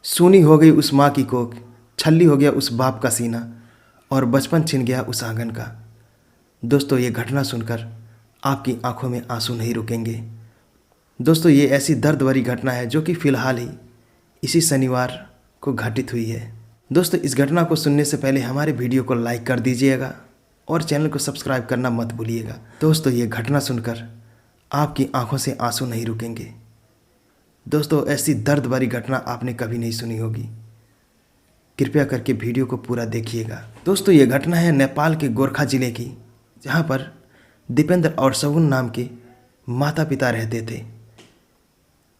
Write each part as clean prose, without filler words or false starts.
सूनी हो गई उस माँ की कोख, छल्ली हो गया उस बाप का सीना, और बचपन छिन गया उस आंगन का। दोस्तों, ये घटना सुनकर आपकी आंखों में आंसू नहीं रुकेंगे। दोस्तों, ये ऐसी दर्द भरी घटना है जो कि फ़िलहाल ही इसी शनिवार को घटित हुई है। दोस्तों, इस घटना को सुनने से पहले हमारे वीडियो को लाइक कर दीजिएगा और चैनल को सब्सक्राइब करना मत भूलिएगा। दोस्तों, ये घटना सुनकर आपकी आंखों से आंसू नहीं रुकेंगे। दोस्तों, ऐसी दर्द भरी घटना आपने कभी नहीं सुनी होगी। कृपया करके वीडियो को पूरा देखिएगा। दोस्तों, ये घटना है नेपाल के गोरखा ज़िले की, जहाँ पर दीपेंद्र और शगुन नाम के माता पिता रहते थे।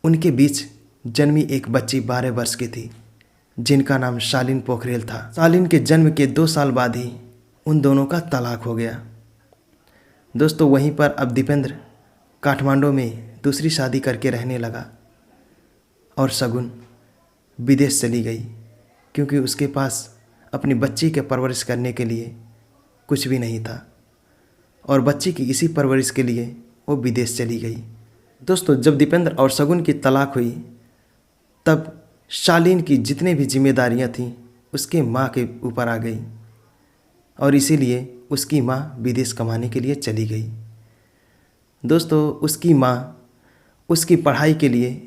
उनके बीच जन्मी एक बच्ची 12 वर्ष की थी, जिनका नाम शालीन पोखरेल था। शालीन के जन्म के 2 साल बाद ही उन दोनों का तलाक हो गया। दोस्तों, वहीं पर अब दीपेंद्र काठमांडू में दूसरी शादी करके रहने लगा और शगुन विदेश चली गई, क्योंकि उसके पास अपनी बच्ची के परवरिश करने के लिए कुछ भी नहीं था, और बच्ची की इसी परवरिश के लिए वो विदेश चली गई। दोस्तों, जब दीपेंद्र और शगुन की तलाक हुई, तब शालीन की जितनी भी जिम्मेदारियां थीं उसके माँ के ऊपर आ गई, और इसीलिए उसकी माँ विदेश कमाने के लिए चली गई। दोस्तों, उसकी माँ उसकी पढ़ाई के लिए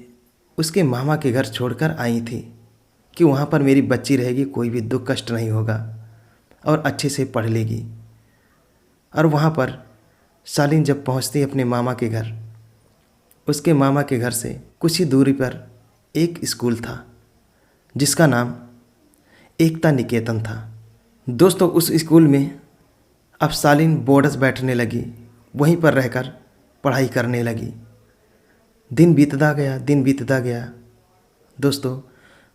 उसके मामा के घर छोड़कर आई थी कि वहाँ पर मेरी बच्ची रहेगी, कोई भी दुख कष्ट नहीं होगा और अच्छे से पढ़ लेगी। और वहाँ पर शालीन जब पहुँचती अपने मामा के घर, उसके मामा के घर से कुछ ही दूरी पर एक स्कूल था जिसका नाम एकता निकेतन था। दोस्तों, उस स्कूल में अब शालीन बोर्डर्स बैठने लगी, वहीं पर रहकर पढ़ाई करने लगी। दिन बीतता गया। दोस्तों,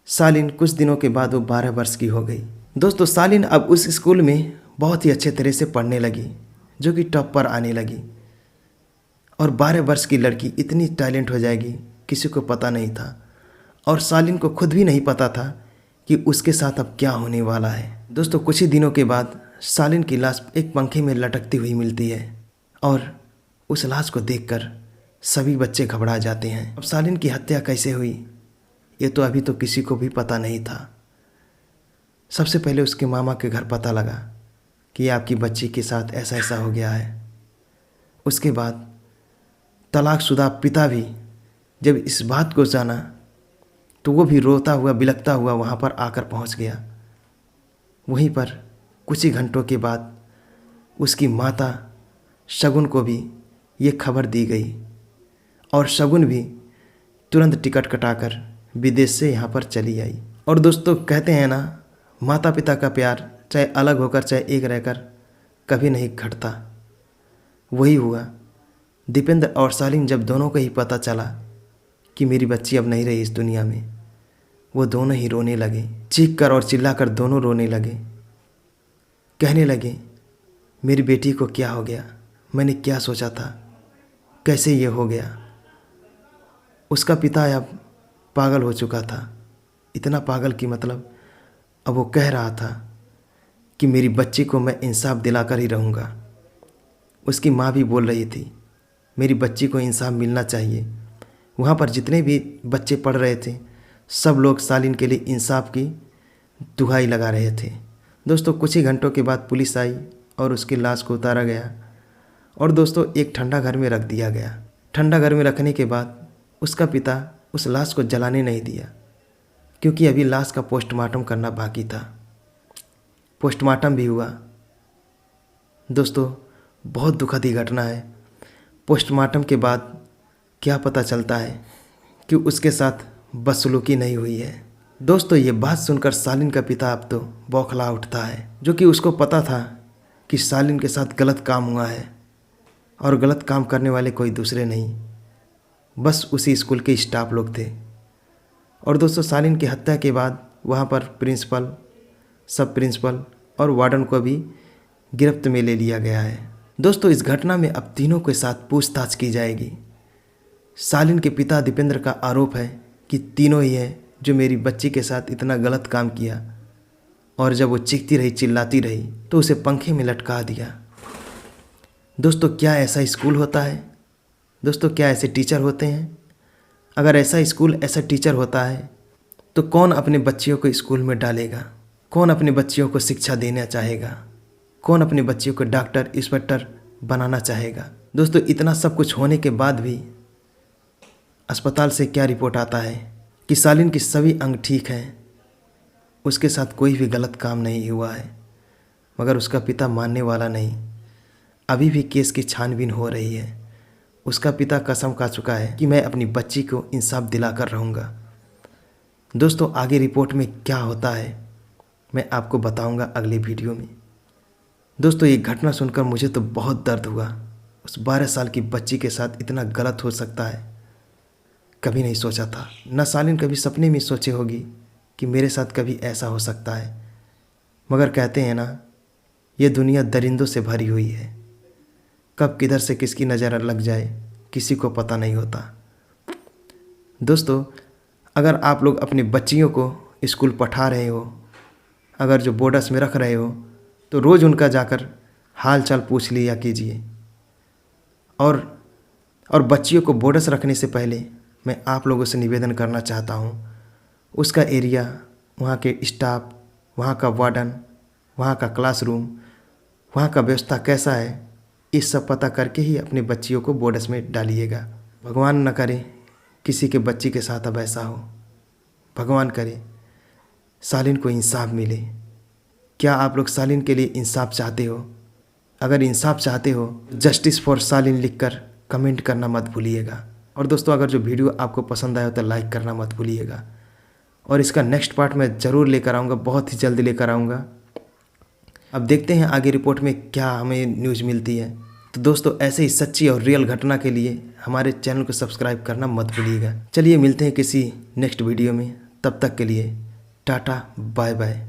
शालीन कुछ दिनों के बाद वो 12 वर्ष की हो गई। दोस्तों, शालीन अब उस स्कूल में बहुत ही अच्छे तरह से पढ़ने लगी, जो कि टॉप पर आने लगी। और 12 वर्ष की लड़की इतनी टैलेंट हो जाएगी, किसी को पता नहीं था, और शालीन को खुद भी नहीं पता था कि उसके साथ अब क्या होने वाला है। दोस्तों, कुछ ही दिनों के बाद शालीन की लाश एक पंखे में लटकती हुई मिलती है, और उस लाश को देखकर सभी बच्चे घबरा जाते हैं। अब शालीन की हत्या कैसे हुई, ये तो अभी तो किसी को भी पता नहीं था। सबसे पहले उसके मामा के घर पता लगा कि आपकी बच्ची के साथ ऐसा ऐसा हो गया है। उसके बाद तलाकशुदा पिता भी जब इस बात को जाना, तो वो भी रोता हुआ बिलखता हुआ वहाँ पर आकर पहुँच गया। वहीं पर कुछ ही घंटों के बाद उसकी माता शगुन को भी ये खबर दी गई, और शगुन भी तुरंत टिकट कटाकर विदेश से यहाँ पर चली आई। और दोस्तों, कहते हैं ना, माता पिता का प्यार चाहे अलग होकर चाहे एक रहकर कभी नहीं घटता। वही हुआ। दीपेंद्र और शालीन जब दोनों को ही पता चला कि मेरी बच्ची अब नहीं रही इस दुनिया में, वो दोनों ही रोने लगे। चीख कर और चिल्ला कर दोनों रोने लगे, कहने लगे, मेरी बेटी को क्या हो गया, मैंने क्या सोचा था, कैसे ये हो गया। उसका पिता अब पागल हो चुका था, इतना पागल कि मतलब अब वो कह रहा था कि मेरी बच्ची को मैं इंसाफ दिलाकर ही रहूँगा। उसकी माँ भी बोल रही थी, मेरी बच्ची को इंसाफ मिलना चाहिए। वहाँ पर जितने भी बच्चे पढ़ रहे थे, सब लोग शालीन के लिए इंसाफ की दुहाई लगा रहे थे। दोस्तों, कुछ ही घंटों के बाद पुलिस आई और उसकी लाश को उतारा गया, और दोस्तों एक ठंडा घर में रख दिया गया। ठंडा घर में रखने के बाद उसका पिता उस लाश को जलाने नहीं दिया, क्योंकि अभी लाश का पोस्टमार्टम करना बाकी था। पोस्टमार्टम भी हुआ। दोस्तों, बहुत दुखद ही घटना है। पोस्टमार्टम के बाद क्या पता चलता है कि उसके साथ बदसलूकी नहीं हुई है। दोस्तों, ये बात सुनकर शालीन का पिता अब तो बौखला उठता है, जो कि उसको पता था कि शालीन के साथ गलत काम हुआ है, और गलत काम करने वाले कोई दूसरे नहीं, बस उसी स्कूल के स्टाफ लोग थे। और दोस्तों, शालीन की हत्या के बाद वहाँ पर प्रिंसिपल, सब प्रिंसिपल और वार्डन को भी गिरफ्त में ले लिया गया है। दोस्तों, इस घटना में अब तीनों के साथ पूछताछ की जाएगी। शालीन के पिता दीपेंद्र का आरोप है कि तीनों ही है जो मेरी बच्ची के साथ इतना गलत काम किया, और जब वो चीखती रही, चिल्लाती रही, तो उसे पंखे में लटका दिया। दोस्तों, क्या ऐसा स्कूल होता है? दोस्तों, क्या ऐसे टीचर होते हैं? अगर ऐसा स्कूल, ऐसा टीचर होता है, तो कौन अपने बच्चियों को स्कूल में डालेगा? कौन अपने बच्चियों को शिक्षा देना चाहेगा? कौन अपने बच्चियों को डॉक्टर, इंस्पेक्टर बनाना चाहेगा? दोस्तों, इतना सब कुछ होने के बाद भी अस्पताल से क्या रिपोर्ट आता है कि सालिन की सभी अंग ठीक हैं, उसके साथ कोई भी गलत काम नहीं हुआ है। मगर उसका पिता मानने वाला नहीं। अभी भी केस की छानबीन हो रही है। उसका पिता कसम खा चुका है कि मैं अपनी बच्ची को इंसाफ दिलाकर रहूँगा। दोस्तों, आगे रिपोर्ट में क्या होता है मैं आपको बताऊंगा अगले वीडियो में। दोस्तों, ये घटना सुनकर मुझे तो बहुत दर्द हुआ। उस 12 साल की बच्ची के साथ इतना गलत हो सकता है, कभी नहीं सोचा था। न सालिन कभी सपने में सोचे होगी कि मेरे साथ कभी ऐसा हो सकता है। मगर कहते हैं ना, ये दुनिया दरिंदों से भरी हुई है। कब किधर से किसकी नज़र लग जाए किसी को पता नहीं होता। दोस्तों, अगर आप लोग अपनी बच्चियों को स्कूल पढ़ा रहे हो, अगर जो बोर्डर्स में रख रहे हो, तो रोज़ उनका जाकर हाल चाल पूछ लिया कीजिए। और बच्चियों को बोर्डर्स रखने से पहले मैं आप लोगों से निवेदन करना चाहता हूँ, उसका एरिया, वहाँ के स्टाफ, वहाँ का वार्डन, वहाँ का क्लासरूम, वहाँ का व्यवस्था कैसा है, इस सब पता करके ही अपने बच्चियों को बोर्डर्स में डालिएगा। भगवान न करे किसी के बच्ची के साथ अब ऐसा हो। भगवान करे सालिन को इंसाफ मिले। क्या आप लोग सालिन के लिए इंसाफ चाहते हो? अगर इंसाफ चाहते हो, जस्टिस फॉर सालिन लिखकर कमेंट करना मत भूलिएगा। और दोस्तों, अगर जो वीडियो आपको पसंद आया तो लाइक करना मत भूलिएगा। और इसका नेक्स्ट पार्ट मैं ज़रूर लेकर आऊँगा, बहुत ही जल्द लेकर आऊँगा। अब देखते हैं आगे रिपोर्ट में क्या हमें न्यूज़ मिलती है। तो दोस्तों, ऐसे ही सच्ची और रियल घटना के लिए हमारे चैनल को सब्सक्राइब करना मत भूलिएगा। चलिए मिलते हैं किसी नेक्स्ट वीडियो में। तब तक के लिए टाटा, बाय बाय।